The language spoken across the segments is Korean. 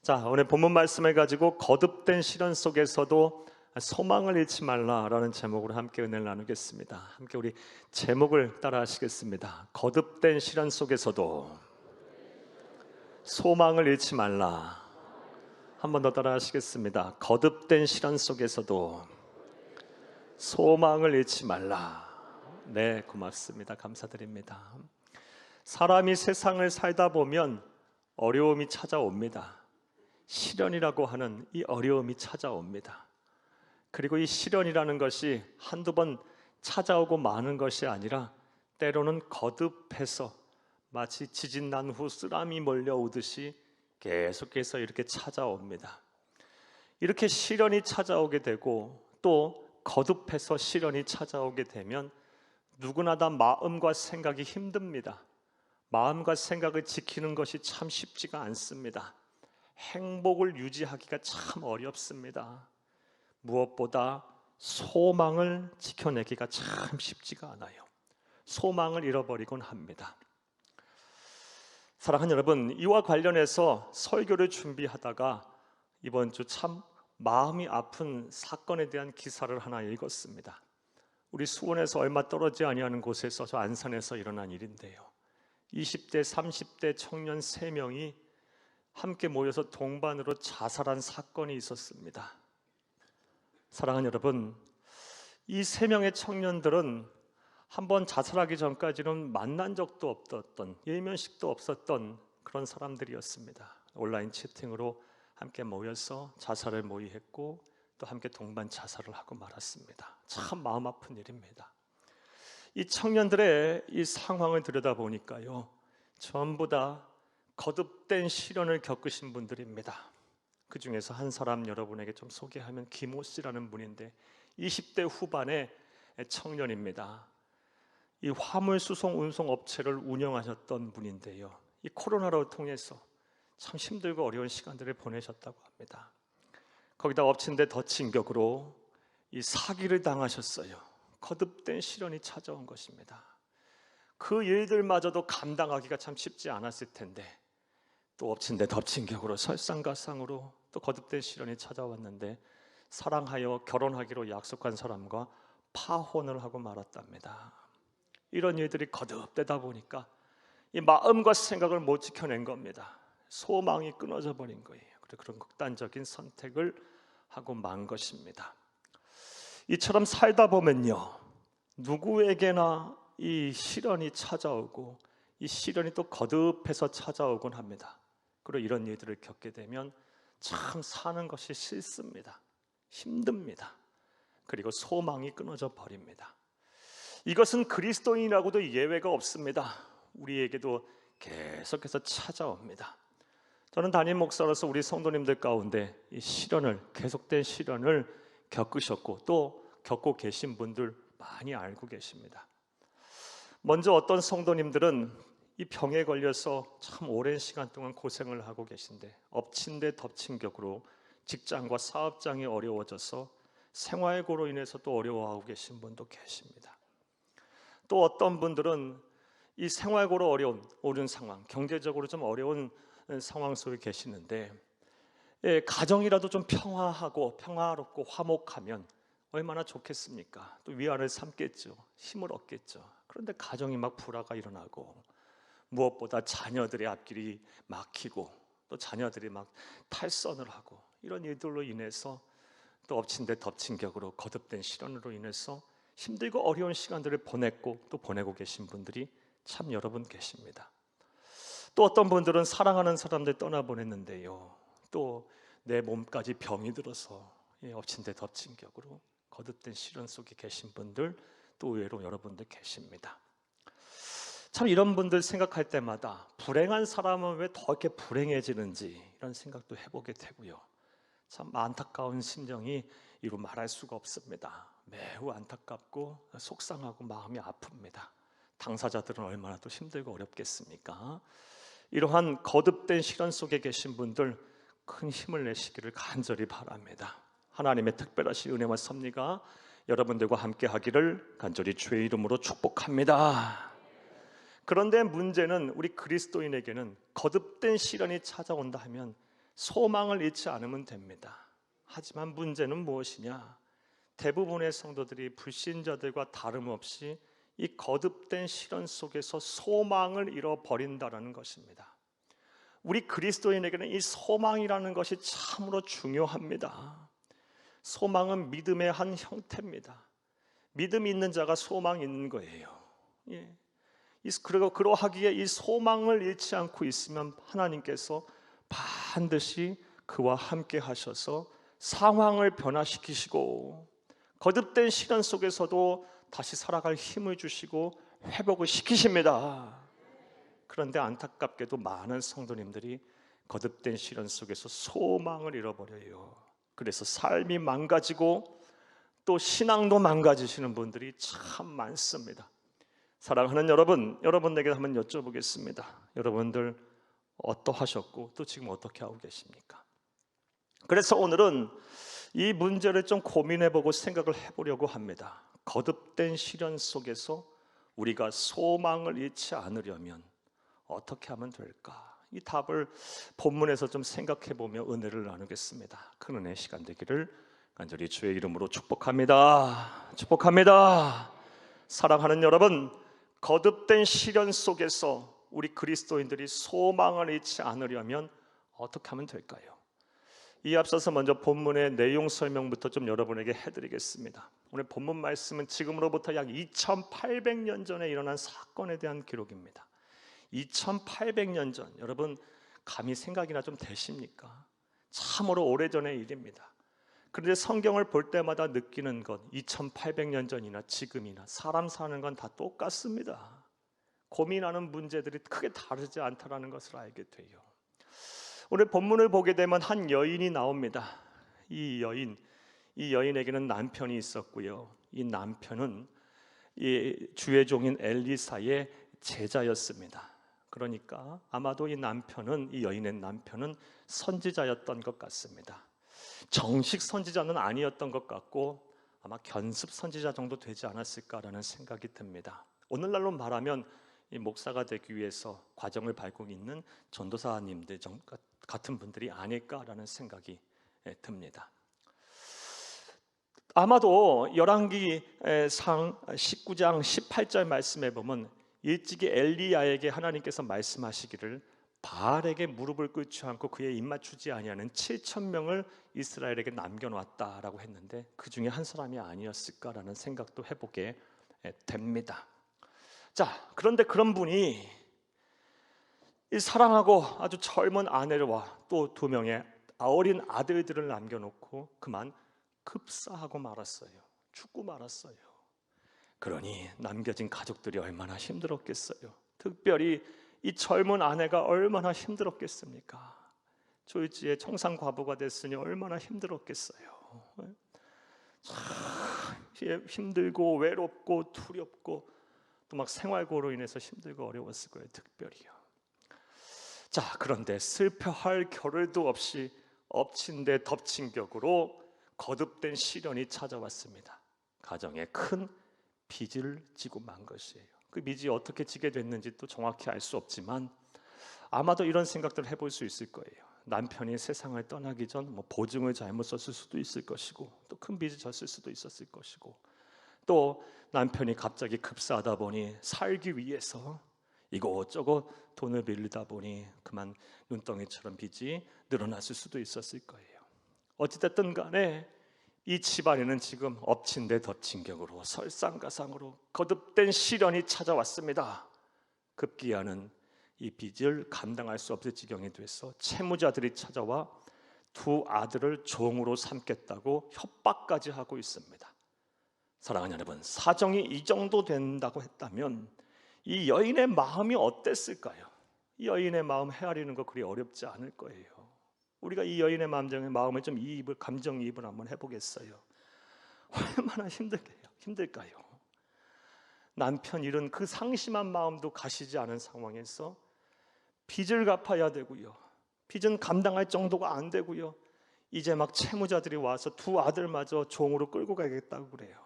자, 오늘 본문 말씀을 가지고 거듭된 시련 속에서도 소망을 잃지 말라라는 제목으로 함께 은혜를 나누겠습니다. 함께 우리 제목을 따라 하시겠습니다. 거듭된 시련 속에서도 소망을 잃지 말라. 한 번 더 따라 하시겠습니다. 거듭된 시련 속에서도 소망을 잃지 말라. 네, 고맙습니다. 감사드립니다. 사람이 세상을 살다 보면 어려움이 찾아옵니다. 시련이라고 하는 이 어려움이 찾아옵니다. 그리고 이 시련이라는 것이 한두 번 찾아오고 마는 것이 아니라 때로는 거듭해서 마치 지진 난 후 쓰라미 몰려오듯이 계속해서 이렇게 찾아옵니다. 이렇게 시련이 찾아오게 되고 또 거듭해서 시련이 찾아오게 되면 누구나 다 마음과 생각이 힘듭니다. 마음과 생각을 지키는 것이 참 쉽지가 않습니다. 행복을 유지하기가 참 어렵습니다. 무엇보다 소망을 지켜내기가 참 쉽지가 않아요. 소망을 잃어버리곤 합니다. 사랑하는 여러분, 이와 관련해서 설교를 준비하다가 이번 주 참 마음이 아픈 사건에 대한 기사를 하나 읽었습니다. 우리 수원에서 얼마 떨어지지 아니하는 곳에서 저 안산에서 일어난 일인데요. 20대, 30대 청년 3명이 함께 모여서 동반으로 자살한 사건이 있었습니다. 사랑하는 여러분, 이 3명의 청년들은 한번 자살하기 전까지는 만난 적도 없었던, 일면식도 없었던 그런 사람들이었습니다. 온라인 채팅으로 함께 모여서 자살을 모의했고 또 함께 동반 자살을 하고 말았습니다. 참 마음 아픈 일입니다. 이 청년들의 이 상황을 들여다보니까요, 전부 다 거듭된 시련을 겪으신 분들입니다. 그 중에서 한 사람 여러분에게 좀 소개하면 김호 씨라는 분인데 20대 후반의 청년입니다. 이 화물 수송 운송 업체를 운영하셨던 분인데요. 이 코로나로 통해서 참 힘들고 어려운 시간들을 보내셨다고 합니다. 거기다 엎친 데 덮친 격으로 이 사기를 당하셨어요. 거듭된 시련이 찾아온 것입니다. 그 일들마저도 감당하기가 참 쉽지 않았을 텐데 또 엎친 데 덮친 격으로 설상가상으로 또 거듭된 시련이 찾아왔는데 사랑하여 결혼하기로 약속한 사람과 파혼을 하고 말았답니다. 이런 일들이 거듭되다 보니까 이 마음과 생각을 못 지켜낸 겁니다. 소망이 끊어져 버린 거예요. 그런 극단적인 선택을 하고 만 것입니다. 이처럼 살다 보면요, 누구에게나 이 시련이 찾아오고 이 시련이 또 거듭해서 찾아오곤 합니다. 그리고 이런 일들을 겪게 되면 참 사는 것이 싫습니다. 힘듭니다. 그리고 소망이 끊어져 버립니다. 이것은 그리스도인이라고도 예외가 없습니다. 우리에게도 계속해서 찾아옵니다. 저는 담임 목사로서 우리 성도님들 가운데 이 시련을, 계속된 시련을 겪으셨고 또 겪고 계신 분들 많이 알고 계십니다. 먼저 어떤 성도님들은 이 병에 걸려서 참 오랜 시간 동안 고생을 하고 계신데 엎친 데 덮친 격으로 직장과 사업장이 어려워져서 생활고로 인해서 또 어려워하고 계신 분도 계십니다. 또 어떤 분들은 이 생활고로 어려운 상황, 경제적으로 좀 어려운 상황 속에 계시는데 가정이라도 좀 평화하고 평화롭고 화목하면 얼마나 좋겠습니까? 또 위안을 삼겠죠. 힘을 얻겠죠. 그런데 가정이 막 불화가 일어나고 무엇보다 자녀들의 앞길이 막히고 또 자녀들이 막 탈선을 하고 이런 일들로 인해서 또 엎친 데 덮친 격으로 거듭된 시련으로 인해서 힘들고 어려운 시간들을 보냈고 또 보내고 계신 분들이 참 여러 분 계십니다. 또 어떤 분들은 사랑하는 사람들 떠나보냈는데요, 또 내 몸까지 병이 들어서 엎친 데 덮친 격으로 거듭된 시련 속에 계신 분들 또 의외로 여러분들 계십니다. 참 이런 분들 생각할 때마다 불행한 사람은 왜 더 이렇게 불행해지는지 이런 생각도 해보게 되고요. 참 안타까운 심정이 이루 말할 수가 없습니다. 매우 안타깝고 속상하고 마음이 아픕니다. 당사자들은 얼마나 또 힘들고 어렵겠습니까? 이러한 거듭된 시련 속에 계신 분들 큰 힘을 내시기를 간절히 바랍니다. 하나님의 특별하신 은혜와 섭리가 여러분들과 함께 하기를 간절히 주의 이름으로 축복합니다. 그런데 문제는 우리 그리스도인에게는 거듭된 시련이 찾아온다 하면 소망을 잃지 않으면 됩니다. 하지만 문제는 무엇이냐? 대부분의 성도들이 불신자들과 다름없이 이 거듭된 시련 속에서 소망을 잃어버린다는 것입니다. 우리 그리스도인에게는 이 소망이라는 것이 참으로 중요합니다. 소망은 믿음의 한 형태입니다. 믿음이 있는 자가 소망이 있는 거예요. 그리고 그러하기에 이 소망을 잃지 않고 있으면 하나님께서 반드시 그와 함께 하셔서 상황을 변화시키시고 거듭된 시련 속에서도 다시 살아갈 힘을 주시고 회복을 시키십니다. 그런데 안타깝게도 많은 성도님들이 거듭된 시련 속에서 소망을 잃어버려요. 그래서 삶이 망가지고 또 신앙도 망가지시는 분들이 참 많습니다. 사랑하는 여러분, 여러분에게 한번 여쭤보겠습니다. 여러분들 어떠하셨고 또 지금 어떻게 하고 계십니까? 그래서 오늘은 이 문제를 좀 고민해보고 생각을 해보려고 합니다. 거듭된 시련 속에서 우리가 소망을 잃지 않으려면 어떻게 하면 될까? 이 답을 본문에서 좀 생각해보며 은혜를 나누겠습니다. 큰 은혜의 시간 되기를 간절히 주의 이름으로 축복합니다. 축복합니다. 사랑하는 여러분, 거듭된 시련 속에서 우리 그리스도인들이 소망을 잃지 않으려면 어떻게 하면 될까요? 이 앞서서 먼저 본문의 내용 설명부터 좀 여러분에게 해드리겠습니다. 오늘 본문 말씀은 지금으로부터 약 2800년 전에 일어난 사건에 대한 기록입니다. 2800년 전, 여러분 감히 생각이나 좀 되십니까? 참으로 오래전의 일입니다. 그런데 성경을 볼 때마다 느끼는 것, 2800년 전이나 지금이나 사람 사는 건 다 똑같습니다. 고민하는 문제들이 크게 다르지 않다는 것을 알게 돼요. 오늘 본문을 보게 되면 한 여인이 나옵니다. 이 여인에게는 남편이 있었고요. 이 남편은 이 주의 종인 엘리사의 제자였습니다. 그러니까 아마도 이 여인의 남편은 선지자였던 것 같습니다. 정식 선지자는 아니었던 것 같고 아마 견습 선지자 정도 되지 않았을까라는 생각이 듭니다. 오늘날로 말하면 이 목사가 되기 위해서 과정을 밟고 있는 전도사님들 같은 분들이 아닐까라는 생각이 듭니다. 아마도 열왕기상 19장 18절 말씀에 보면 일찍이 엘리야에게 하나님께서 말씀하시기를 바알에게 무릎을 꿇지 않고 그의 입 맞추지 아니하는 7,000명을 이스라엘에게 남겨놓았다라고 했는데 그 중에 한 사람이 아니었을까라는 생각도 해보게 됩니다. 자, 그런데 그런 분이 이 사랑하고 아주 젊은 아내와 또 2명의 어린 아들들을 남겨놓고 그만 급사하고 말았어요. 죽고 말았어요. 그러니 남겨진 가족들이 얼마나 힘들었겠어요. 특별히 이 젊은 아내가 얼마나 힘들었겠습니까? 졸지에 청산과부가 됐으니 얼마나 힘들었겠어요. 참 힘들고 외롭고 두렵고 또 막 생활고로 인해서 힘들고 어려웠을 거예요. 특별히요. 자, 그런데 슬퍼할 겨를도 없이 엎친 데 덮친 격으로 거듭된 시련이 찾아왔습니다. 가정에 큰 빚을 지고 만 것이에요. 그 빚이 어떻게 지게 됐는지 또 정확히 알 수 없지만 아마도 이런 생각들을 해볼 수 있을 거예요. 남편이 세상을 떠나기 전 보증을 잘못 썼을 수도 있을 것이고 또 큰 빚을 졌을 수도 있었을 것이고 또 남편이 갑자기 급사하다 보니 살기 위해서 이곳저곳 돈을 빌리다 보니 그만 눈덩이처럼 빚이 늘어났을 수도 있었을 거예요. 어찌됐든 간에 이 집안에는 지금 엎친 데 덮친 격으로 설상가상으로 거듭된 시련이 찾아왔습니다. 급기야는 이 빚을 감당할 수 없을 지경이 돼서 채무자들이 찾아와 2 아들을 종으로 삼겠다고 협박까지 하고 있습니다. 사랑하는 여러분, 사정이 이 정도 된다고 했다면 이 여인의 마음이 어땠을까요? 이 여인의 마음 헤아리는 거 그리 어렵지 않을 거예요. 우리가 이 여인의 마음을 좀 감정이입을 한번 해보겠어요. 얼마나 힘들까요? 남편 잃은 그 상심한 마음도 가시지 않은 상황에서 빚을 갚아야 되고요. 빚은 감당할 정도가 안 되고요. 이제 막 채무자들이 와서 2 아들마저 종으로 끌고 가겠다고 그래요.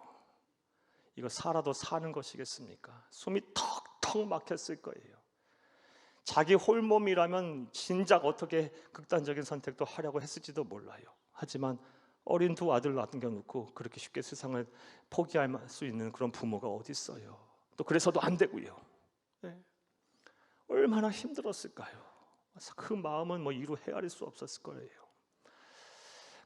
이거 살아도 사는 것이겠습니까? 숨이 턱턱 막혔을 거예요. 자기 홀몸이라면 진작 어떻게 극단적인 선택도 하려고 했을지도 몰라요. 하지만 어린 두 아들 남겨놓고 그렇게 쉽게 세상을 포기할 수 있는 그런 부모가 어디 있어요? 또 그래서도 안 되고요. 네. 얼마나 힘들었을까요? 그 마음은 뭐 이루 헤아릴 수 없었을 거예요.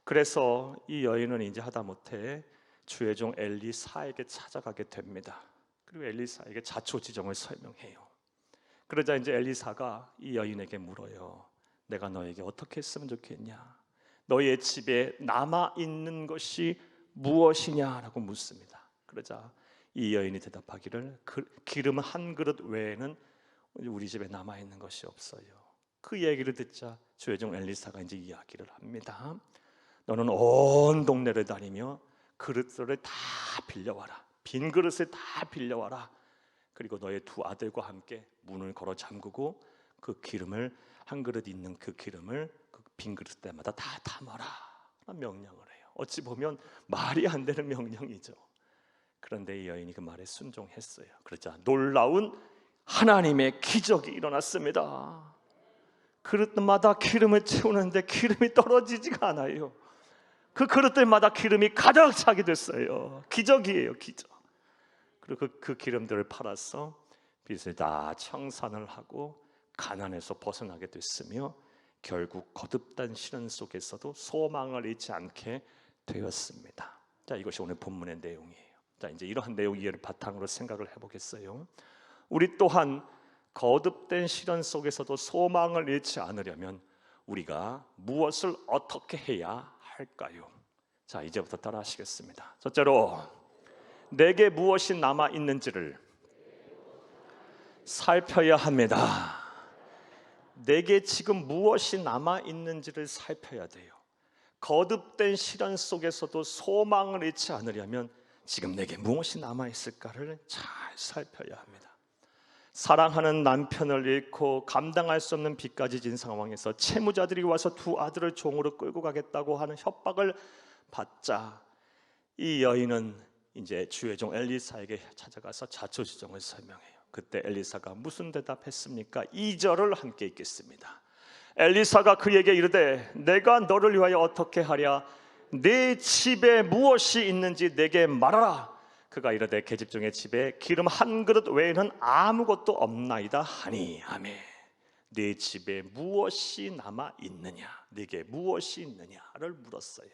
그래서 이 여인은 이제 하다못해 주의 종 엘리사에게 찾아가게 됩니다. 그리고 엘리사에게 자초지종을 설명해요. 그러자 이제 엘리사가 이 여인에게 물어요. 내가 너에게 어떻게 했으면 좋겠냐? 너의 집에 남아 있는 것이 무엇이냐라고 묻습니다. 그러자 이 여인이 대답하기를 기름 한 그릇 외에는 우리 집에 남아 있는 것이 없어요. 그 얘기를 듣자 주의 종 엘리사가 이제 이야기를 합니다. 너는 온 동네를 다니며 그릇들을 다 빌려와라. 빈 그릇을 다 빌려와라. 그리고 너의 두 아들과 함께 문을 걸어 잠그고 그 기름을 한 그릇 있는 그 기름을 그 빈 그릇 때마다 다 담아라 라는 명령을 해요. 어찌 보면 말이 안 되는 명령이죠. 그런데 이 여인이 그 말에 순종했어요. 그러자 놀라운 하나님의 기적이 일어났습니다. 그릇마다 기름을 채우는데 기름이 떨어지지가 않아요. 그 그릇들마다 기름이 가득 차게 됐어요. 기적이에요, 기적. 그리고 그 기름들을 팔아서 빚을 다 청산을 하고 가난에서 벗어나게 됐으며 결국 거듭단 시련 속에서도 소망을 잃지 않게 되었습니다. 자, 이것이 오늘 본문의 내용이에요. 자, 이제 이러한 내용 이해를 바탕으로 생각을 해보겠어요. 우리 또한 거듭된 시련 속에서도 소망을 잃지 않으려면 우리가 무엇을 어떻게 해야 할까요? 자, 이제부터 따라하시겠습니다. 첫째로 내게 무엇이 남아 있는지를 살펴야 합니다. 내게 지금 무엇이 남아 있는지를 살펴야 돼요. 거듭된 시련 속에서도 소망을 잃지 않으려면 지금 내게 무엇이 남아 있을까를 잘 살펴야 합니다. 사랑하는 남편을 잃고 감당할 수 없는 빚까지 진 상황에서 채무자들이 와서 두 아들을 종으로 끌고 가겠다고 하는 협박을 받자 이 여인은 이제 주의 종 엘리사에게 찾아가서 자초지종을 설명해요. 그때 엘리사가 무슨 대답했습니까? 2절을 함께 읽겠습니다. 엘리사가 그에게 이르되 내가 너를 위하여 어떻게 하랴? 네 집에 무엇이 있는지 내게 말하라. 그가 이르되 계집종의 집에 기름 한 그릇 외에는 아무것도 없나이다 하니. 아멘. 네 집에 무엇이 남아 있느냐? 네게 무엇이 있느냐를 물었어요.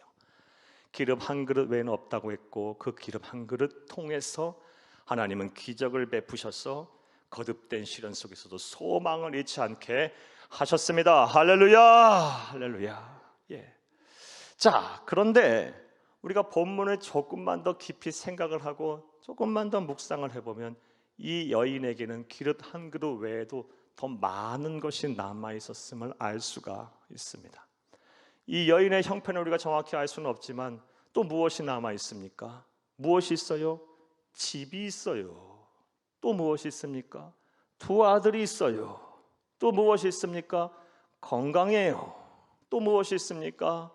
기름 한 그릇 외에는 없다고 했고 그 기름 한 그릇 통해서 하나님은 기적을 베푸셔서 거듭된 시련 속에서도 소망을 잃지 않게 하셨습니다. 할렐루야, 할렐루야. 예. 자, 그런데 우리가 본문을 조금만 더 깊이 생각을 하고 조금만 더 묵상을 해보면 이 여인에게는 기름 한 그릇 외에도 더 많은 것이 남아 있었음을 알 수가 있습니다. 이 여인의 형편을 우리가 정확히 알 수는 없지만 또 무엇이 남아 있습니까? 무엇이 있어요? 집이 있어요. 또 무엇이 있습니까? 두 아들이 있어요. 또 무엇이 있습니까? 건강해요. 또 무엇이 있습니까?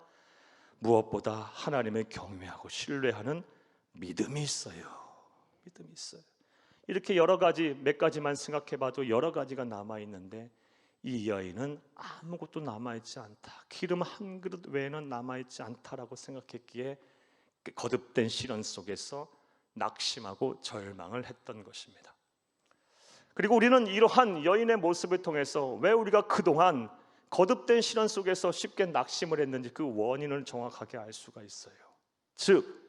무엇보다 하나님을 경외하고 신뢰하는 믿음이 있어요. 믿음이 있어요. 이렇게 여러 가지, 몇 가지만 생각해봐도 여러 가지가 남아있는데 이 여인은 아무것도 남아있지 않다. 기름 한 그릇 외에는 남아있지 않다라고 생각했기에 거듭된 시련 속에서 낙심하고 절망을 했던 것입니다. 그리고 우리는 이러한 여인의 모습을 통해서 왜 우리가 그동안 거듭된 시련 속에서 쉽게 낙심을 했는지 그 원인을 정확하게 알 수가 있어요. 즉,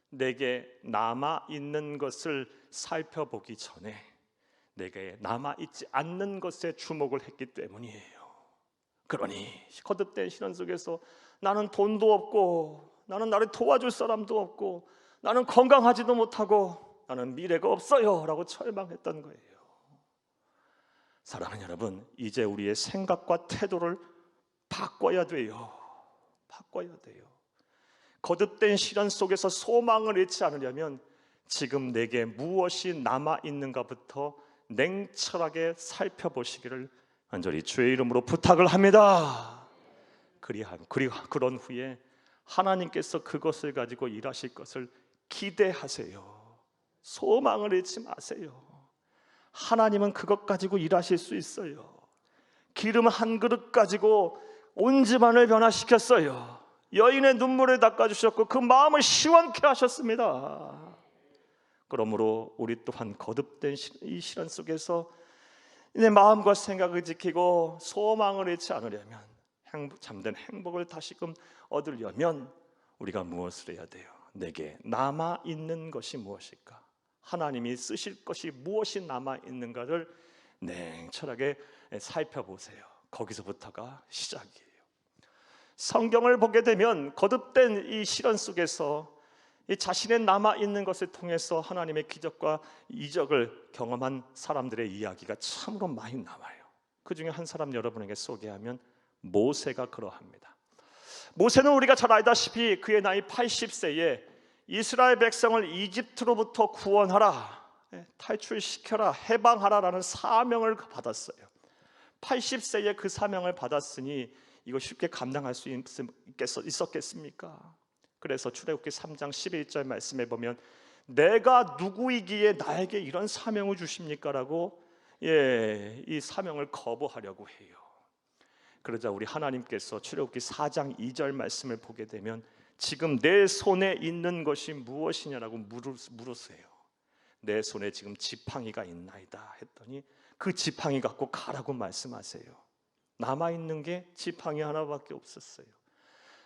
내게 남아있는 것을 살펴보기 전에 내게 남아있지 않는 것에 주목을 했기 때문이에요. 그러니 거듭된 시련 속에서 나는 돈도 없고 나는 나를 도와줄 사람도 없고 나는 건강하지도 못하고 나는 미래가 없어요 라고 절망했던 거예요. 사랑하는 여러분, 이제 우리의 생각과 태도를 바꿔야 돼요. 바꿔야 돼요. 거듭된 시련 속에서 소망을 잃지 않으려면 지금 내게 무엇이 남아있는가부터 냉철하게 살펴보시기를 간절히 주의 이름으로 부탁을 합니다. 그런 후에 하나님께서 그것을 가지고 일하실 것을 기대하세요. 소망을 잃지 마세요. 하나님은 그것 가지고 일하실 수 있어요. 기름 한 그릇 가지고 온 집안을 변화시켰어요. 여인의 눈물을 닦아주셨고 그 마음을 시원케 하셨습니다. 그러므로 우리 또한 거듭된 이 시련 속에서 내 마음과 생각을 지키고 소망을 잃지 않으려면, 잠든 행복을 다시금 얻으려면 우리가 무엇을 해야 돼요? 내게 남아있는 것이 무엇일까? 하나님이 쓰실 것이 무엇이 남아있는가를 냉철하게 살펴보세요. 거기서부터가 시작이에요. 성경을 보게 되면 거듭된 이 시련 속에서 이 자신의 남아있는 것을 통해서 하나님의 기적과 이적을 경험한 사람들의 이야기가 참으로 많이 남아요. 그 중에 한 사람 여러분에게 소개하면 모세가 그러합니다. 모세는 우리가 잘 알다시피 그의 나이 80세에 이스라엘 백성을 이집트로부터 구원하라, 탈출시켜라, 해방하라라는 사명을 받았어요. 80세에 그 사명을 받았으니 이거 쉽게 감당할 수 있었겠습니까? 그래서 출애굽기 3장 11절 말씀에 보면 내가 누구이기에 나에게 이런 사명을 주십니까? 라고 이 사명을 거부하려고 해요. 그러자 우리 하나님께서 출애굽기 4장 2절 말씀을 보게 되면 지금 내 손에 있는 것이 무엇이냐라고 물으세요. 내 손에 지금 지팡이가 있나이다 했더니 그 지팡이 갖고 가라고 말씀하세요. 남아있는 게 지팡이 하나밖에 없었어요.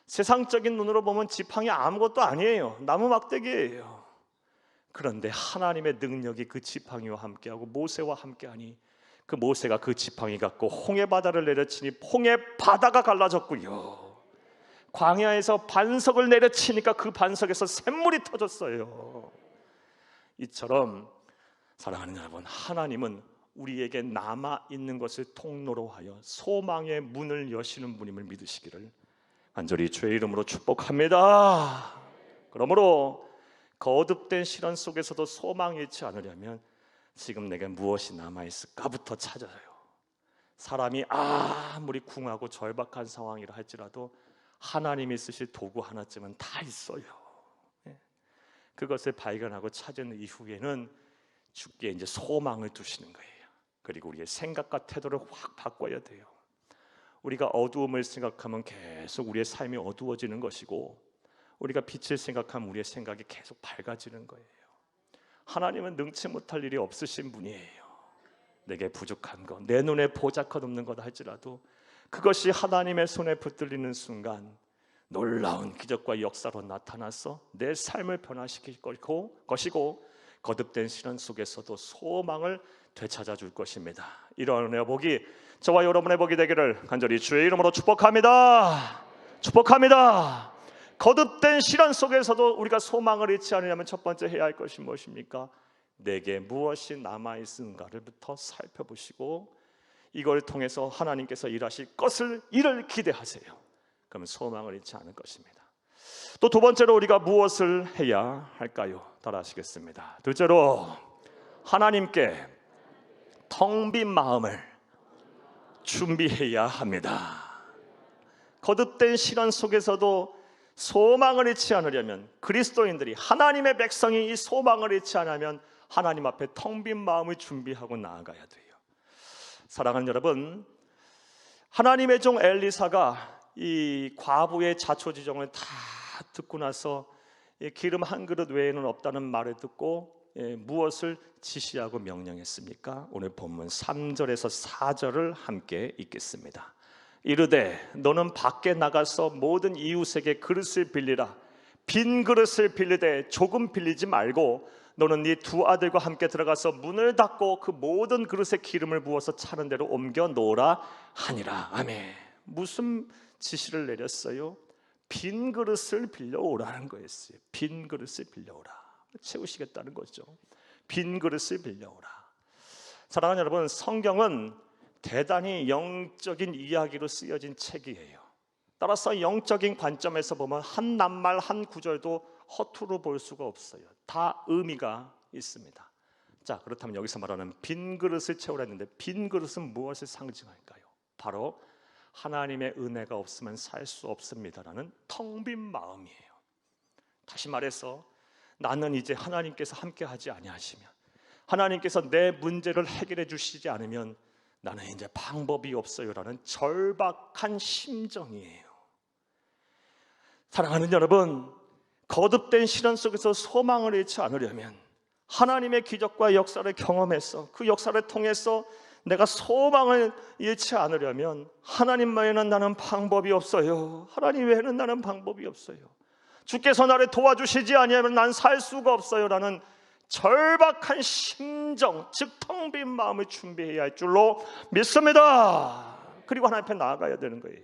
세상적인 눈으로 보면 지팡이 아무것도 아니에요. 나무 막대기예요. 그런데 하나님의 능력이 그 지팡이와 함께하고 모세와 함께하니 그 모세가 그 지팡이 갖고 홍해 바다를 내려치니 홍해 바다가 갈라졌고요. 광야에서 반석을 내려치니까 그 반석에서 샘물이 터졌어요. 이처럼 사랑하는 여러분, 하나님은 우리에게 남아있는 것을 통로로 하여 소망의 문을 여시는 분임을 믿으시기를 간절히 주의 이름으로 축복합니다. 그러므로 거듭된 시련 속에서도 소망 잃지 않으려면 지금 내게 무엇이 남아있을까부터 찾아요. 사람이 아무리 궁하고 절박한 상황이라 할지라도 하나님이 쓰실 도구 하나쯤은 다 있어요. 그것을 발견하고 찾은 이후에는 주께 이제 소망을 두시는 거예요. 그리고 우리의 생각과 태도를 확 바꿔야 돼요. 우리가 어두움을 생각하면 계속 우리의 삶이 어두워지는 것이고, 우리가 빛을 생각하면 우리의 생각이 계속 밝아지는 거예요. 하나님은 능치 못할 일이 없으신 분이에요. 내게 부족한 것, 내 눈에 보잘것 없는 것 할지라도 그것이 하나님의 손에 붙들리는 순간 놀라운 기적과 역사로 나타나서 내 삶을 변화시킬 것이고 거듭된 시련 속에서도 소망을 되찾아 줄 것입니다. 이러한 복이 저와 여러분의 복이 되기를 간절히 주의 이름으로 축복합니다. 축복합니다. 거듭된 시련 속에서도 우리가 소망을 잃지 않으려면 첫 번째 해야 할 것이 무엇입니까? 내게 무엇이 남아있는가를부터 살펴보시고 이걸 통해서 하나님께서 일하실 일을 기대하세요. 그러면 소망을 잃지 않을 것입니다. 또 두 번째로 우리가 무엇을 해야 할까요? 따라하시겠습니다. 둘째로 하나님께 텅 빈 마음을 준비해야 합니다. 거듭된 시련 속에서도 소망을 잃지 않으려면, 그리스도인들이 하나님의 백성이 이 소망을 잃지 않으면 하나님 앞에 텅 빈 마음을 준비하고 나아가야 돼요. 사랑하는 여러분, 하나님의 종 엘리사가 이 과부의 자초지종을 다 듣고 나서 기름 한 그릇 외에는 없다는 말을 듣고 무엇을 지시하고 명령했습니까? 오늘 본문 3절에서 4절을 함께 읽겠습니다. 이르되 너는 밖에 나가서 모든 이웃에게 그릇을 빌리라. 빈 그릇을 빌리되 조금 빌리지 말고 너는 네 두 아들과 함께 들어가서 문을 닫고 그 모든 그릇에 기름을 부어서 차는 대로 옮겨 놓으라 하니라. 아멘. 무슨 지시를 내렸어요? 빈 그릇을 빌려오라는 거였어요. 빈 그릇을 빌려오라. 채우시겠다는 거죠. 빈 그릇을 빌려오라. 사랑하는 여러분, 성경은 대단히 영적인 이야기로 쓰여진 책이에요. 따라서 영적인 관점에서 보면 한 낱말 한 구절도 허투루 볼 수가 없어요. 다 의미가 있습니다. 자, 그렇다면 여기서 말하는 빈 그릇을 채우라 했는데 빈 그릇은 무엇을 상징할까요? 바로 하나님의 은혜가 없으면 살 수 없습니다라는 텅 빈 마음이에요. 다시 말해서 나는 이제 하나님께서 함께 하지 아니하시면, 하나님께서 내 문제를 해결해 주시지 않으면 나는 이제 방법이 없어요라는 절박한 심정이에요. 사랑하는 여러분, 거듭된 시련 속에서 소망을 잃지 않으려면 하나님의 기적과 역사를 경험해서 그 역사를 통해서 내가 소망을 잃지 않으려면 하나님 외에는 나는 방법이 없어요. 하나님 외에는 나는 방법이 없어요. 주께서 나를 도와주시지 아니하면 난 살 수가 없어요 라는 절박한 심정, 즉 텅 빈 마음을 준비해야 할 줄로 믿습니다. 그리고 하나님 앞에 나아가야 되는 거예요.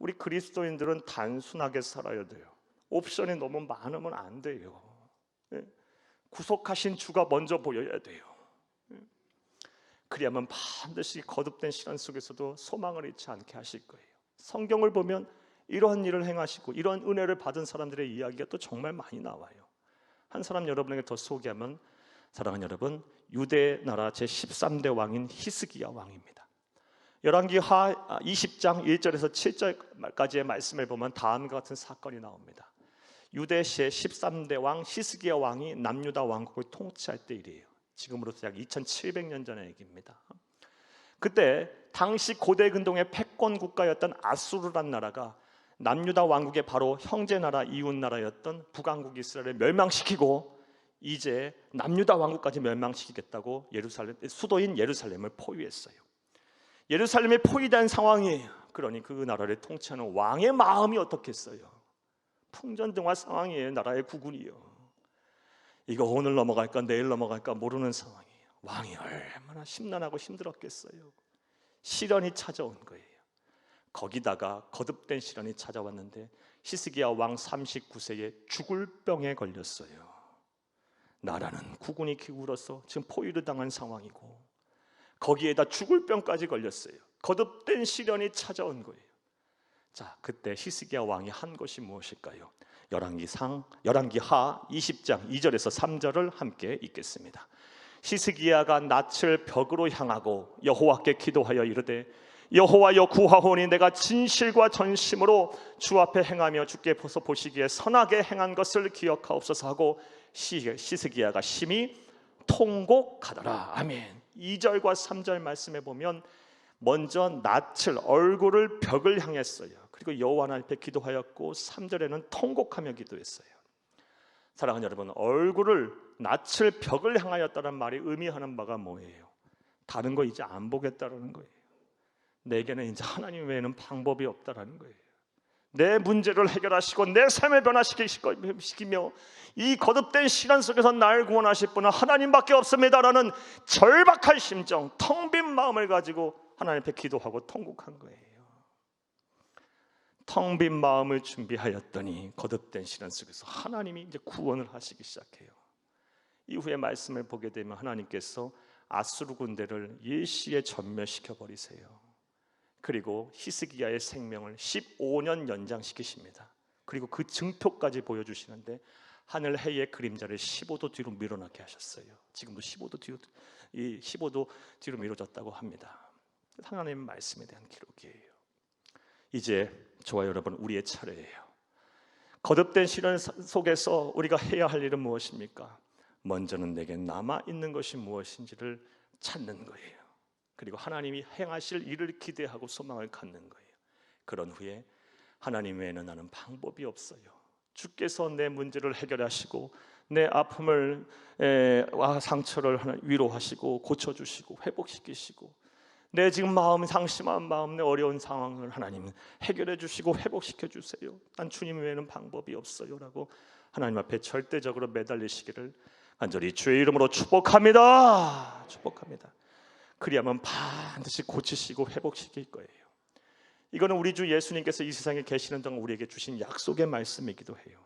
우리 그리스도인들은 단순하게 살아야 돼요. 옵션이 너무 많으면 안 돼요. 구속하신 주가 먼저 보여야 돼요. 그래야만 반드시 거듭된 시간 속에서도 소망을 잃지 않게 하실 거예요. 성경을 보면 이런 일을 행하시고 이런 은혜를 받은 사람들의 이야기가 또 정말 많이 나와요. 한 사람 여러분에게 더 소개하면, 사랑하는 여러분, 유대 나라 제13대 왕인 히스기야 왕입니다. 열왕기하 20장 1절에서 7절까지의 말씀을 보면 다음과 같은 사건이 나옵니다. 유대 제13대 왕 히스기야 왕이 남유다 왕국을 통치할 때 일이에요. 지금으로부터 약 2700년 전의 얘기입니다. 그때 당시 고대 근동의 패권 국가였던 아수르란 나라가 남유다 왕국의 바로 형제 나라, 이웃 나라였던 북왕국 이스라엘을 멸망시키고 이제 남유다 왕국까지 멸망시키겠다고 수도인 예루살렘을 포위했어요. 예루살렘이 포위된 상황이에요. 그러니 그 나라를 통치하는 왕의 마음이 어떻겠어요? 풍전등화 상황이에요. 나라의 국군이요. 이거 오늘 넘어갈까 내일 넘어갈까 모르는 상황이에요. 왕이 얼마나 심란하고 힘들었겠어요. 시련이 찾아온 거예요. 거기다가 거듭된 시련이 찾아왔는데 히스기야 왕 39세에 죽을 병에 걸렸어요. 나라는 국군이 기울어서 지금 포위를 당한 상황이고 거기에다 죽을 병까지 걸렸어요. 거듭된 시련이 찾아온 거예요. 자, 그때 히스기야 왕이 한 것이 무엇일까요? 열왕기하 20장 2절에서 3절을 함께 읽겠습니다. 히스기야가 낯을 벽으로 향하고 여호와께 기도하여 이르되 여호와여 구하오니 내가 진실과 전심으로 주 앞에 행하며 주께서 보시기에 선하게 행한 것을 기억하옵소서 하고 히스기야가 심히 통곡하더라. 아멘. 2절과 3절 말씀에 보면 먼저 낯을, 얼굴을 벽을 향했어요. 그리고 여호와 하나님 앞에 기도하였고 3절에는 통곡하며 기도했어요. 사랑하는 여러분, 얼굴을, 낯을 벽을 향하였다는 말이 의미하는 바가 뭐예요? 다른 거 이제 안 보겠다라는 거예요. 내게는 이제 하나님 외에는 방법이 없다라는 거예요. 내 문제를 해결하시고 내 삶을 변화시키며 이 거듭된 시간 속에서 날 구원하실 분은 하나님밖에 없습니다라는 절박한 심정, 텅 빈 마음을 가지고 하나님 앞에 기도하고 통곡한 거예요. 텅 빈 마음을 준비하였더니 거듭된 시간 속에서 하나님이 이제 구원을 하시기 시작해요. 이후에 말씀을 보게 되면 하나님께서 아수르 군대를 일시에 전멸시켜 버리세요. 그리고 히스기야의 생명을 15년 연장시키십니다. 그리고 그 증표까지 보여주시는데 하늘 해의 그림자를 15도 뒤로 밀어넣게 하셨어요. 지금도 15도 뒤로 미뤄졌다고 합니다. 하나님의 말씀에 대한 기록이에요. 이제 저와 여러분, 우리의 차례예요. 거듭된 시련 속에서 우리가 해야 할 일은 무엇입니까? 먼저는 내게 남아있는 것이 무엇인지를 찾는 거예요. 그리고 하나님이 행하실 일을 기대하고 소망을 갖는 거예요. 그런 후에 하나님 외에는 나는 방법이 없어요. 주께서 내 문제를 해결하시고 내 아픔을 상처를 위로하시고 고쳐주시고 회복시키시고 내 지금 마음 상심한 마음, 내 어려운 상황을 하나님은 해결해 주시고 회복시켜 주세요. 난 주님 외에는 방법이 없어요 라고 하나님 앞에 절대적으로 매달리시기를 간절히 주의 이름으로 축복합니다. 축복합니다. 그리하면 반드시 고치시고 회복시킬 거예요. 이거는 우리 주 예수님께서 이 세상에 계시는 동안 우리에게 주신 약속의 말씀이기도 해요.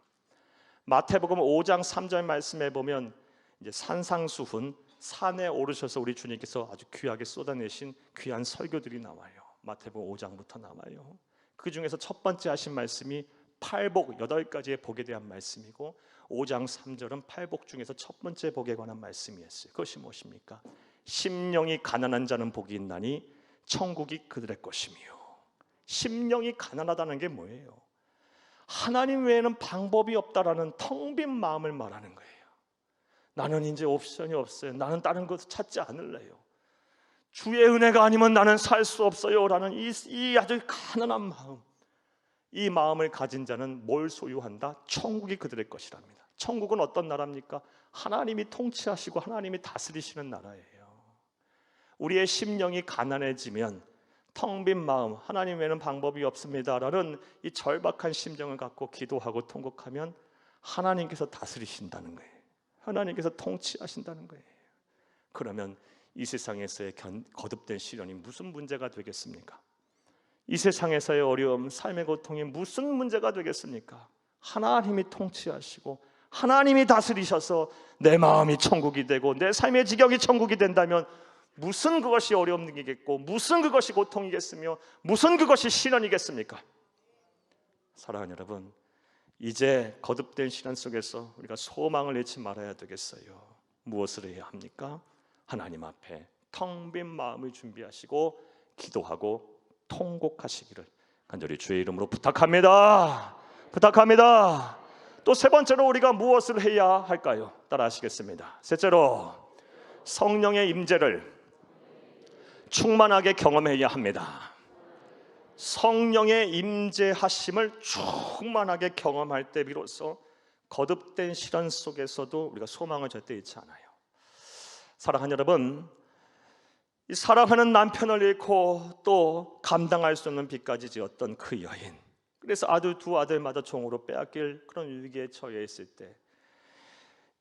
마태복음 5장 3절 말씀에 보면 이제 산상수훈, 산에 오르셔서 우리 주님께서 아주 귀하게 쏟아내신 귀한 설교들이 나와요. 마태복음 5장부터 나와요. 그 중에서 첫 번째 하신 말씀이 팔복 8가지의 복에 대한 말씀이고 5장 3절은 팔복 중에서 첫 번째 복에 관한 말씀이었어요. 그것이 무엇입니까? 심령이 가난한 자는 복이 있나니 천국이 그들의 것이며. 심령이 가난하다는 게 뭐예요? 하나님 외에는 방법이 없다라는 텅 빈 마음을 말하는 거예요. 나는 이제 옵션이 없어요. 나는 다른 것을 찾지 않을래요. 주의 은혜가 아니면 나는 살 수 없어요 라는 이 아주 가난한 마음, 이 마음을 가진 자는 뭘 소유한다? 천국이 그들의 것이랍니다. 천국은 어떤 나라입니까? 하나님이 통치하시고 하나님이 다스리시는 나라예요. 우리의 심령이 가난해지면 텅 빈 마음, 하나님 외에는 방법이 없습니다라는 이 절박한 심정을 갖고 기도하고 통곡하면 하나님께서 다스리신다는 거예요. 하나님께서 통치하신다는 거예요. 그러면 이 세상에서의 거듭된 시련이 무슨 문제가 되겠습니까? 이 세상에서의 어려움, 삶의 고통이 무슨 문제가 되겠습니까? 하나님이 통치하시고 하나님이 다스리셔서 내 마음이 천국이 되고 내 삶의 지경이 천국이 된다면 무슨 그것이 어려움이겠고, 무슨 그것이 고통이겠으며, 무슨 그것이 시련이겠습니까? 사랑하는 여러분, 이제 거듭된 시련 속에서 우리가 소망을 잃지 말아야 되겠어요. 무엇을 해야 합니까? 하나님 앞에 텅 빈 마음을 준비하시고 기도하고 통곡하시기를 간절히 주의 이름으로 부탁합니다. 부탁합니다. 또 세 번째로 우리가 무엇을 해야 할까요? 따라 하시겠습니다. 셋째로 성령의 임재를 충만하게 경험해야 합니다. 성령의 임재하심을 충만하게 경험할 때 비로소 거듭된 시련 속에서도 우리가 소망을 절대 잃지 않아요. 사랑하는 여러분, 이 사랑하는 남편을 잃고 또 감당할 수 없는 빚까지 지었던 그 여인, 그래서 두 아들마다 종으로 빼앗길 그런 위기에 처해 있을 때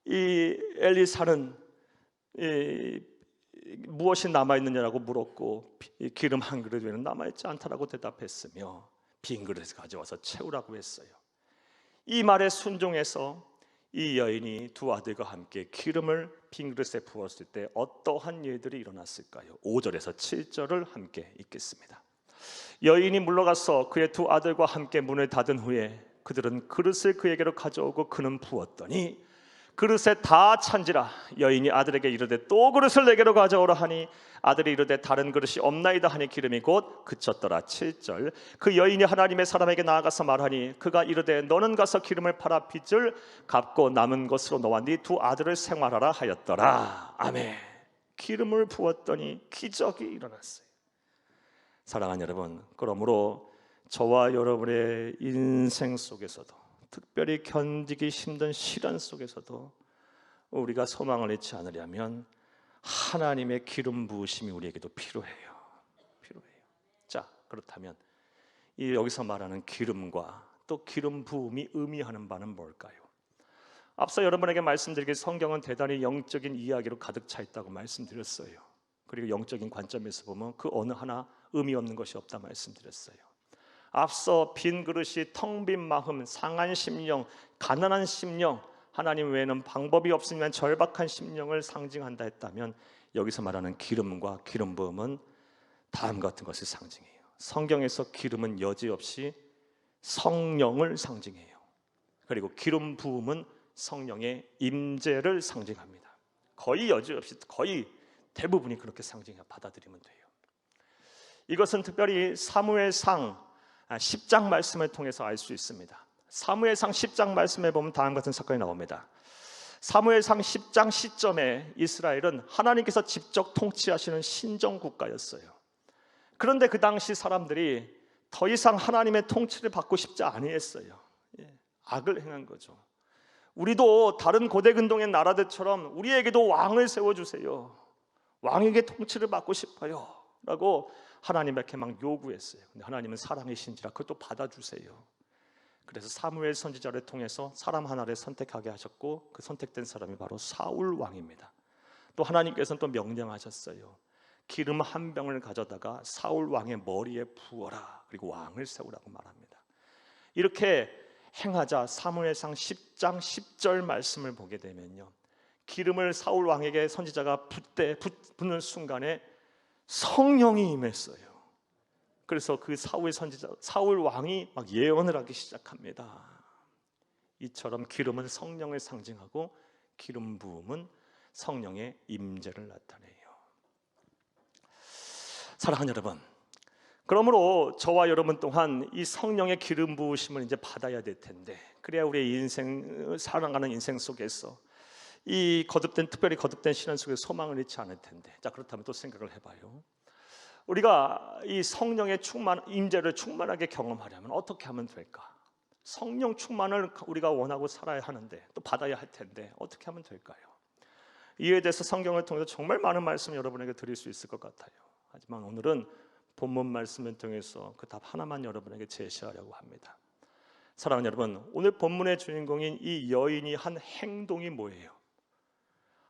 이 엘리사는 무엇이 남아있느냐라고 물었고 기름 한 그릇 외에는 남아있지 않다라고 대답했으며 빈 그릇을 가져와서 채우라고 했어요. 이 말에 순종해서 이 여인이 두 아들과 함께 기름을 빈 그릇에 부었을 때 어떠한 일들이 일어났을까요? 5절에서 7절을 함께 읽겠습니다. 여인이 물러가서 그의 두 아들과 함께 문을 닫은 후에 그들은 그릇을 그에게로 가져오고 그는 부었더니 그릇에 다 찬지라. 여인이 아들에게 이르되 또 그릇을 내게로 가져오라 하니 아들이 이르되 다른 그릇이 없나이다 하니 기름이 곧 그쳤더라. 7절. 그 여인이 하나님의 사람에게 나아가서 말하니 그가 이르되 너는 가서 기름을 팔아 빚을 갚고 남은 것으로 너와 네 두 아들을 생활하라 하였더라. 아멘. 기름을 부었더니 기적이 일어났어요. 사랑하는 여러분, 그러므로 저와 여러분의 인생 속에서도 특별히 견디기 힘든 시련 속에서도 우리가 소망을 잃지 않으려면 하나님의 기름 부으심이 우리에게도 필요해요. 자, 그렇다면 여기서 말하는 기름과 또 기름 부음이 의미하는 바는 뭘까요? 앞서 여러분에게 말씀드리길 성경은 대단히 영적인 이야기로 가득 차 있다고 말씀드렸어요. 그리고 영적인 관점에서 보면 그 어느 하나 의미 없는 것이 없다 말씀드렸어요. 앞서 빈 그릇이 텅 빈 마음, 상한 심령, 가난한 심령, 하나님 외에는 방법이 없으면 절박한 심령을 상징한다 했다면 여기서 말하는 기름과 기름 부음은 다음과 같은 것을 상징해요. 성경에서 기름은 여지없이 성령을 상징해요. 그리고 기름 부음은 성령의 임재를 상징합니다. 거의 여지없이 거의 대부분이 그렇게 상징해 받아들이면 돼요. 이것은 특별히 사무엘상 10장 말씀을 통해서 알 수 있습니다. 사무엘상 10장 말씀에 보면 다음 같은 사건이 나옵니다. 사무엘상 10장 시점에 이스라엘은 하나님께서 직접 통치하시는 신정국가였어요. 그런데 그 당시 사람들이 더 이상 하나님의 통치를 받고 싶지 아니했어요. 악을 행한 거죠. 우리도 다른 고대 근동의 나라들처럼 우리에게도 왕을 세워주세요. 왕에게 통치를 받고 싶어요 라고 하나님께 막 요구했어요. 근데 하나님은 사랑이신지라 그것도 받아주세요. 그래서 사무엘 선지자를 통해서 사람 하나를 선택하게 하셨고 그 선택된 사람이 바로 사울 왕입니다. 또 하나님께서는 또 명령하셨어요. 기름 한 병을 가져다가 사울 왕의 머리에 부어라. 그리고 왕을 세우라고 말합니다. 이렇게 행하자 사무엘상 10장 10절 말씀을 보게 되면요, 기름을 사울 왕에게 선지자가 붓는 순간에 성령이 임했어요. 그래서 그 사울 왕이 막 예언을 하기 시작합니다. 이처럼 기름은 성령을 상징하고 기름 부음은 성령의 임재를 나타내요. 사랑하는 여러분, 그러므로 저와 여러분 또한 이 성령의 기름 부으심을 이제 받아야 될 텐데, 그래야 우리의 인생, 살아가는 인생 속에서 특별히 거듭된 시련 속에 소망을 잃지 않을 텐데, 자 그렇다면 또 생각을 해봐요. 우리가 이 성령의 임재를 충만하게 경험하려면 어떻게 하면 될까? 성령 충만을 우리가 원하고 살아야 하는데, 또 받아야 할 텐데 어떻게 하면 될까요? 이에 대해서 성경을 통해서 정말 많은 말씀을 여러분에게 드릴 수 있을 것 같아요. 하지만 오늘은 본문 말씀을 통해서 그 답 하나만 여러분에게 제시하려고 합니다. 사랑하는 여러분, 오늘 본문의 주인공인 이 여인이 한 행동이 뭐예요?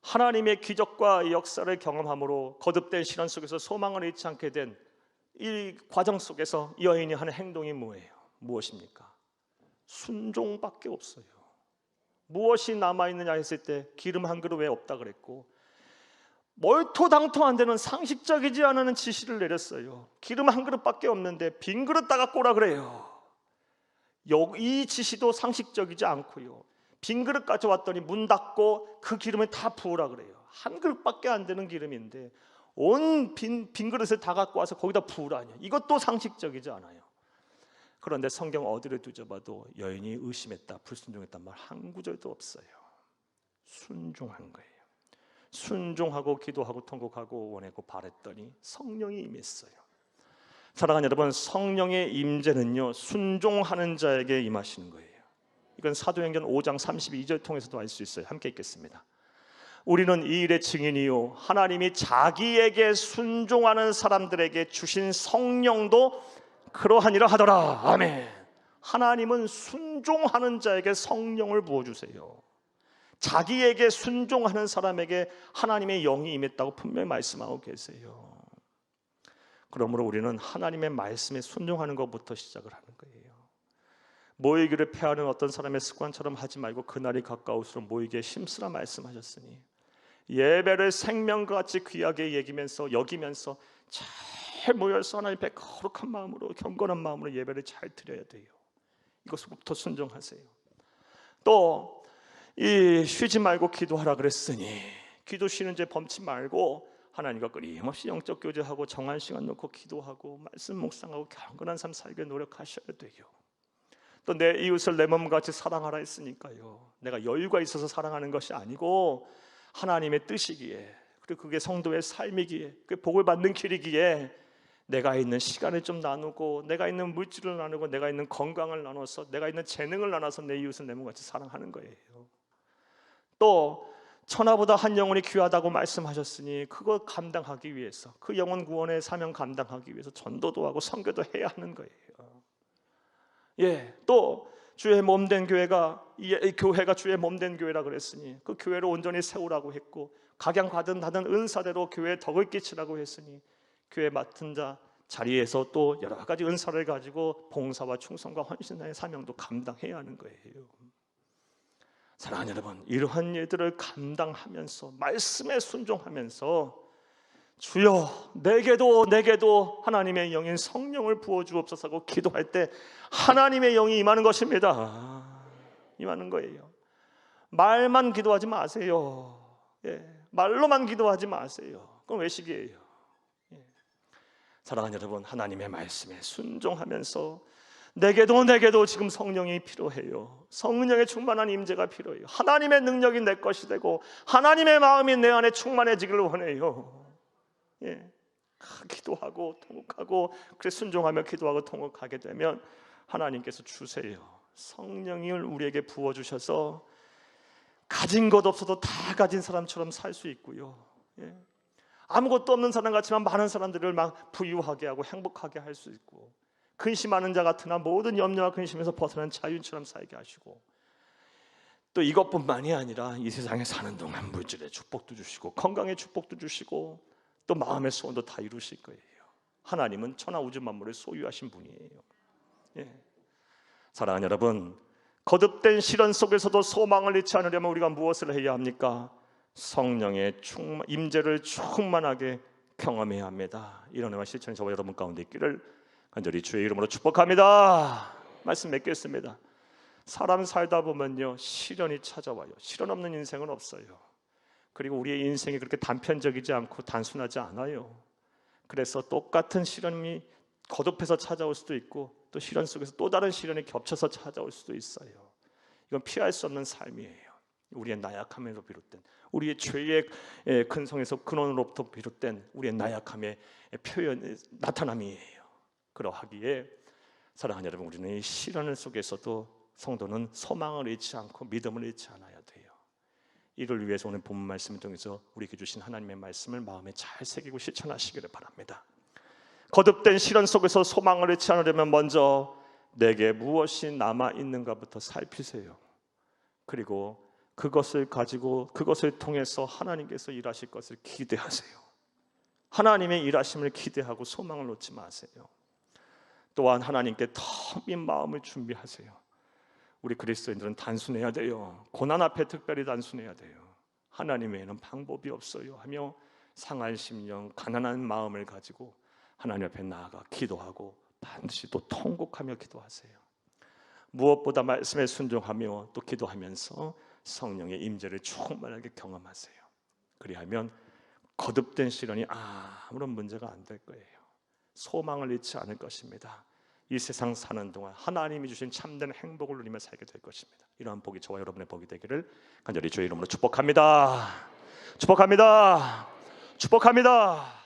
하나님의 기적과 역사를 경험함으로 거듭된 시련 속에서 소망을 잃지 않게 된 이 과정 속에서 이 여인이 하는 행동이 뭐예요? 무엇입니까? 순종밖에 없어요. 무엇이 남아있느냐 했을 때 기름 한 그릇 왜 없다 그랬고, 멀토당토 안 되는 상식적이지 않은 지시를 내렸어요. 기름 한 그릇밖에 없는데 빈 그릇 다가 꼬라 그래요. 이 지시도 상식적이지 않고요, 빈 그릇 가져왔더니 문 닫고 그 기름을 다 부으라 그래요. 한 그릇밖에 안 되는 기름인데 온 빈 그릇을 다 갖고 와서 거기다 부으라니, 이것도 상식적이지 않아요. 그런데 성경 어디를 뒤져봐도 여인이 의심했다, 불순종했단 말 한 구절도 없어요. 순종한 거예요. 순종하고 기도하고 통곡하고 원하고 바랬더니 성령이 임했어요. 사랑하는 여러분, 성령의 임재는요 순종하는 자에게 임하시는 거예요. 이건 사도행전 5장 32절 통해서도 알 수 있어요. 함께 읽겠습니다. 우리는 이 일의 증인이요, 하나님이 자기에게 순종하는 사람들에게 주신 성령도 그러하니라 하더라. 아멘. 하나님은 순종하는 자에게 성령을 부어주세요. 자기에게 순종하는 사람에게 하나님의 영이 임했다고 분명히 말씀하고 계세요. 그러므로 우리는 하나님의 말씀에 순종하는 것부터 시작을 하는 거예요. 모이기를 패하는 어떤 사람의 습관처럼 하지 말고 그날이 가까울수록 모이기에 힘쓰라 말씀하셨으니, 예배를 생명과 같이 귀하게 여기면서 잘 모여서 하나님 앞에 거룩한 마음으로, 경건한 마음으로 예배를 잘 드려야 돼요. 이것부터 순종하세요. 또 쉬지 말고 기도하라 그랬으니, 기도 쉬는 죄 범치 말고 하나님과 끊임없이 영적 교제하고 정한 시간 놓고 기도하고 말씀 묵상하고 경건한 삶 살게 노력하셔야 돼요. 또 내 이웃을 내 몸같이 사랑하라 했으니까요, 내가 여유가 있어서 사랑하는 것이 아니고 하나님의 뜻이기에, 그리고 그게 성도의 삶이기에, 그게 복을 받는 길이기에 내가 있는 시간을 좀 나누고, 내가 있는 물질을 나누고, 내가 있는 건강을 나눠서, 내가 있는 재능을 나눠서 내 이웃을 내 몸같이 사랑하는 거예요. 또 천하보다 한 영혼이 귀하다고 말씀하셨으니, 그거 감당하기 위해서, 그 영혼 구원의 사명 감당하기 위해서 전도도 하고 선교도 해야 하는 거예요. 또 주의 몸된 교회가 주의 몸된 교회라 그랬으니 그 교회를 온전히 세우라고 했고, 각양 받은 은사대로 교회에 덕을 끼치라고 했으니 교회 맡은 자 자리에서 또 여러 가지 은사를 가지고 봉사와 충성과 헌신의 사명도 감당해야 하는 거예요. 사랑하는 여러분, 이러한 일들을 감당하면서 말씀에 순종하면서 주여 내게도 하나님의 영인 성령을 부어주옵소서 하고 기도할 때 하나님의 영이 임하는 것입니다. 임하는 거예요. 말만 기도하지 마세요. 말로만 기도하지 마세요. 그건 외식이에요. 사랑하는 여러분, 하나님의 말씀에 순종하면서 내게도 지금 성령이 필요해요. 성령의 충만한 임재가 필요해요. 하나님의 능력이 내 것이 되고 하나님의 마음이 내 안에 충만해지기를 원해요. 기도하고 통곡하고, 그래 순종하며 기도하고 통곡하게 되면 하나님께서 주세요. 성령을 우리에게 부어주셔서 가진 것 없어도 다 가진 사람처럼 살 수 있고요, 아무것도 없는 사람 같지만 많은 사람들을 막 부유하게 하고 행복하게 할 수 있고, 근심하는 자 같으나 모든 염려와 근심에서 벗어난 자유처럼 살게 하시고, 또 이것뿐만이 아니라 이 세상에 사는 동안 물질의 축복도 주시고 건강의 축복도 주시고 또 마음의 소원도 다 이루실 거예요. 하나님은 천하 우주 만물을 소유하신 분이에요. 사랑하는 여러분, 거듭된 시련 속에서도 소망을 잃지 않으려면 우리가 무엇을 해야 합니까? 성령의 임재를 충만하게 경험해야 합니다. 이런 의미 실천이 저와 여러분 가운데 있기를 간절히 주의 이름으로 축복합니다. 말씀 맺겠습니다. 사람 살다 보면요 시련이 찾아와요. 시련 없는 인생은 없어요. 그리고 우리의 인생이 그렇게 단편적이지 않고 단순하지 않아요. 그래서 똑같은 시련이 거듭해서 찾아올 수도 있고, 또 시련 속에서 또 다른 시련이 겹쳐서 찾아올 수도 있어요. 이건 피할 수 없는 삶이에요. 우리의 나약함에서 비롯된, 우리의 죄의 근성에서 근원으로부터 비롯된 우리의 나약함의 표현, 나타남이에요. 그러하기에 사랑하는 여러분, 우리는 이 시련 속에서도 성도는 소망을 잃지 않고 믿음을 잃지 않아야 돼요. 이를 위해서 오늘 본문 말씀을 통해서 우리에게 주신 하나님의 말씀을 마음에 잘 새기고 실천하시기를 바랍니다. 거듭된 시련 속에서 소망을 잃지 않으려면 먼저 내게 무엇이 남아있는가부터 살피세요. 그리고 그것을 가지고, 그것을 통해서 하나님께서 일하실 것을 기대하세요. 하나님의 일하심을 기대하고 소망을 놓지 마세요. 또한 하나님께 텅 빈 마음을 준비하세요. 우리 그리스도인들은 단순해야 돼요. 고난 앞에 특별히 단순해야 돼요. 하나님 외에는 방법이 없어요 하며 상한 심령, 가난한 마음을 가지고 하나님 앞에 나아가 기도하고 반드시 또 통곡하며 기도하세요. 무엇보다 말씀에 순종하며 또 기도하면서 성령의 임재를 충만하게 경험하세요. 그리하면 거듭된 시련이 아무런 문제가 안 될 거예요. 소망을 잃지 않을 것입니다. 이 세상 사는 동안 하나님이 주신 참된 행복을 누리며 살게 될 것입니다. 이러한 복이 저와 여러분의 복이 되기를 간절히 주의 이름으로 축복합니다. 축복합니다. 축복합니다.